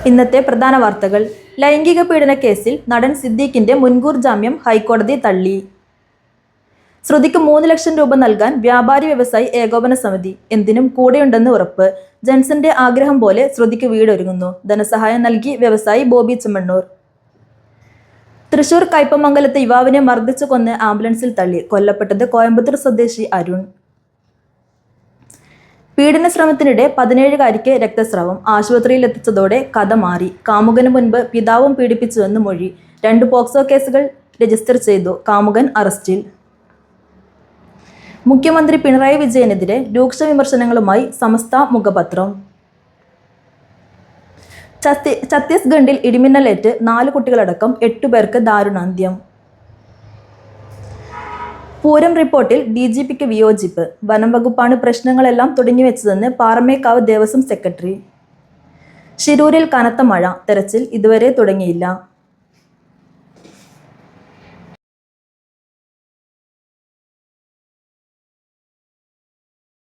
ഇന്നത്തെ പ്രധാന വാർത്തകൾ. ലൈംഗിക പീഡന കേസിൽ നടൻ സിദ്ദീഖിന്റെ മുൻകൂർ ജാമ്യം ഹൈക്കോടതി തള്ളി. ശ്രുതിക്ക് 3 ലക്ഷം രൂപ നൽകാൻ വ്യാപാരി വ്യവസായി ഏകോപന സമിതി. എന്തിനും കൂടെയുണ്ടെന്ന് ഉറപ്പ്. ജൻസന്റെ ആഗ്രഹം പോലെ ശ്രുതിക്ക് വീടൊരുങ്ങുന്നു. ധനസഹായം നൽകി വ്യവസായി ബോബി ചെമ്മണ്ണൂർ. തൃശൂർ കയ്പമംഗലത്ത് യുവാവിനെ മർദ്ദിച്ചു കൊന്ന് ആംബുലൻസിൽ തള്ളി. കൊല്ലപ്പെട്ടത് കോയമ്പത്തൂർ സ്വദേശി അരുൺ. പീഡന ശ്രമത്തിനിടെ 17-കാരിക്ക് രക്തസ്രാവം. ആശുപത്രിയിൽ എത്തിച്ചതോടെ കഥ മാറി. കാമുകന് മുൻപ് പിതാവും പീഡിപ്പിച്ചുവെന്ന് മൊഴി. 2 പോക്സോ കേസുകൾ രജിസ്റ്റർ ചെയ്തു. കാമുകൻ അറസ്റ്റിൽ. മുഖ്യമന്ത്രി പിണറായി വിജയനെതിരെ രൂക്ഷ വിമർശനങ്ങളുമായി സമസ്ത മുഖപത്രം. ഛത്തീസ്ഗഡിൽ ഇടിമിന്നലേറ്റ് 4 കുട്ടികളടക്കം 8 പേർക്ക് ദാരുണാന്ത്യം. പൂരം റിപ്പോർട്ടിൽ DGPക്ക് വിയോജിപ്പ്. വനം വകുപ്പാണ് പ്രശ്നങ്ങളെല്ലാം തുടങ്ങിവെച്ചതെന്ന് പാറമേക്കാവ് ദേവസ്വം സെക്രട്ടറി. ശിരൂരിൽ കനത്ത മഴ. തെരച്ചിൽ ഇതുവരെ തുടങ്ങിയില്ല.